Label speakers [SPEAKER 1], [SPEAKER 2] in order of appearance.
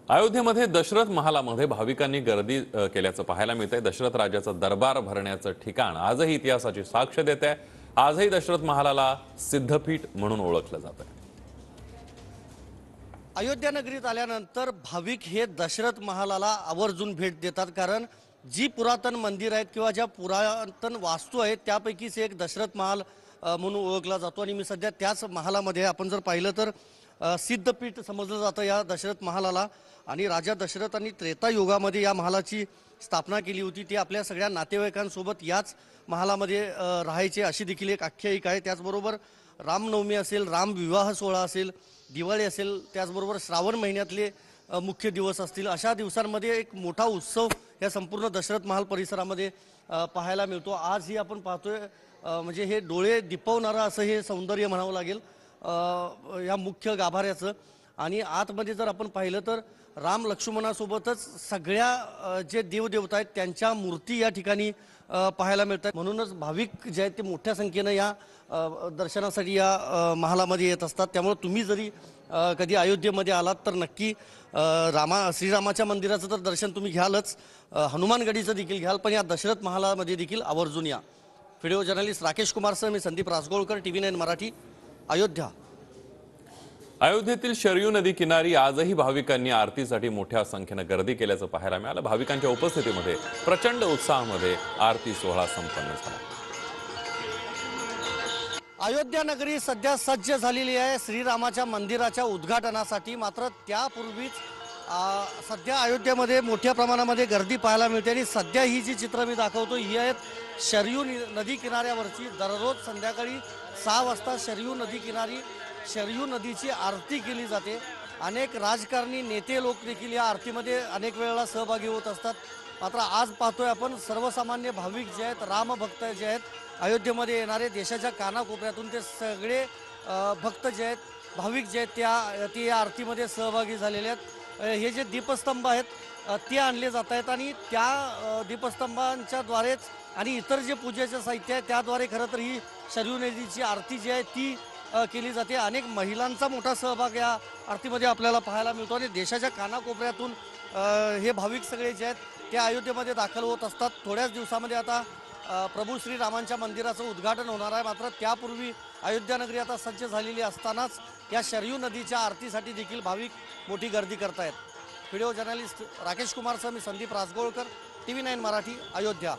[SPEAKER 1] अयोध्येमध्ये दशरथ महालामध्ये भाविकांनी गर्दी केल्याचं पाहायला मिळतंय। दशरथ राजाचं दरबार भरण्याचं ठिकाण आजही इतिहासाची साक्ष देत आहे। आजही दशरथ महालाला सिद्धपीठ म्हणून ओळखलं जातं।
[SPEAKER 2] अयोध्या नगरीत आल्यानंतर भाविक हे दशरथ महालाला आवर्जून भेट देतात, कारण जी पुरातन मंदिर आहेत किंवा ज्या पुरातन वास्तू आहेत त्यापैकीच एक दशरथ महाल म्हणून ओळखला जातो। आणि मी सध्या त्याच महालामध्ये आपण जर पाहिलं तर सिद्धपीठ समजलं जातं या दशरथ महालाला। आणि राजा दशरथांनी त्रेतायुगामध्ये या महालाची स्थापना केली होती। ती आपल्या सगळ्या नातेवाईकांसोबत याच महालामध्ये राहायचे अशी देखील एक आख्यायिका आहे। त्याचबरोबर रामनवमी असेल, राम विवाह सोहळा असेल, दिवाळी असेल, त्याचबरोबर श्रावण महिन्यातले मुख्य दिवस असतील, अशा दिवसांमध्ये एक मोठा उत्सव या संपूर्ण दशरथ महाल परिसरामध्ये पाहायला मिळतो। आजही आपण पाहतोय म्हणजे हे डोळे दिपवणारं असं हे सौंदर्य म्हणावं लागेल या मुख्य गाभाऱ्याचं। आणि आतमध्ये जर आपण पाहिलं तर राम लक्ष्मणासोबतच सगळ्या जे देवदेवता आहेत त्यांच्या मूर्ती या ठिकाणी पाहायला मिळतात। म्हणूनच भाविक जे आहेत ते मोठ्या संख्येनं या दर्शनासाठी या महालामध्ये येत असतात। त्यामुळे तुम्ही जरी कधी अयोध्येमध्ये आलात तर नक्की श्रीरामाच्या मंदिराचं तर दर्शन तुम्ही घ्यालच, हनुमानगडीचं देखील घ्याल, पण या दशरथ महालामध्ये देखील आवर्जून या। व्हिडिओ जर्नलिस्ट राकेश कुमारसह मी संदीप रासगोळकर, TV9 मराठी, अयोध्या।
[SPEAKER 1] अयोध्येतील शरयू नदी किनारी आजही भाविकांनी आरतीसाठी मोठ्या संख्येने गर्दी केल्याचं पाहायला मिळालं। भाविकांच्या उपस्थितीमध्ये प्रचंड उत्साहामध्ये आरती सोहळा संपन्न झाला।
[SPEAKER 2] अयोध्या नगरी सध्या सज्ज झालेली आहे श्रीरामाच्या मंदिराच्या उद्घाटनासाठी। मात्र त्यापूर्वीच सध्या अयोध्येमध्ये मोठ्या प्रमाणामध्ये गर्दी पाहायला मिळते। आणि सध्या ही जी चित्र मी दाखवतो ही आहेत शरयू नदी किनाऱ्यावरची। दररोज संध्याकाळी 6 वाजता शरयू नदी किनारी शरयू नदीची आरती केली जाते। अनेक राजकारणी नेते लोक देखील या आरतीमध्ये अनेक वेळेला सहभागी होत असतात। मात्र आज पाहतोय आपण सर्वसामान्य भाविक जे आहेत, रामभक्त जे आहेत, अयोध्येमध्ये येणारे देशाच्या कानाकोपऱ्यातून ते सगळे भक्त जे आहेत, भाविक जे आहेत ते या आरतीमध्ये सहभागी झालेले आहेत। हे जे दीपस्तंभ आहेत ते आणले जात आहेत आणि त्या दीपस्तंभांच्या द्वारेच आणि इतर जे पूजेचं साहित्य आहे त्याद्वारे खरं तर ही शरयू नदीची आरती जी आहे ती केली जाते। अनेक महिलांचा मोठा सहभाग या आरतीमध्ये आपल्याला पाहायला मिळतो। आणि देशाच्या कानाकोपऱ्यातून हे भाविक सगळे जे आहेत ते अयोध्येमध्ये दाखल होत असतात। थोड्याच दिवसामध्ये आता प्रभू श्रीरामांच्या मंदिराचं उद्घाटन होणार आहे। मात्र त्यापूर्वी अयोध्या नगरी आता सज्ज झालेली असतानाच या शरयू नदीच्या आरतीसाठी देखील भाविक मोठी गर्दी करतायत। व्हिडिओ जर्नलिस्ट राकेश कुमारसह मी संदीप रासगोळकर, TV9 मराठी, अयोध्या।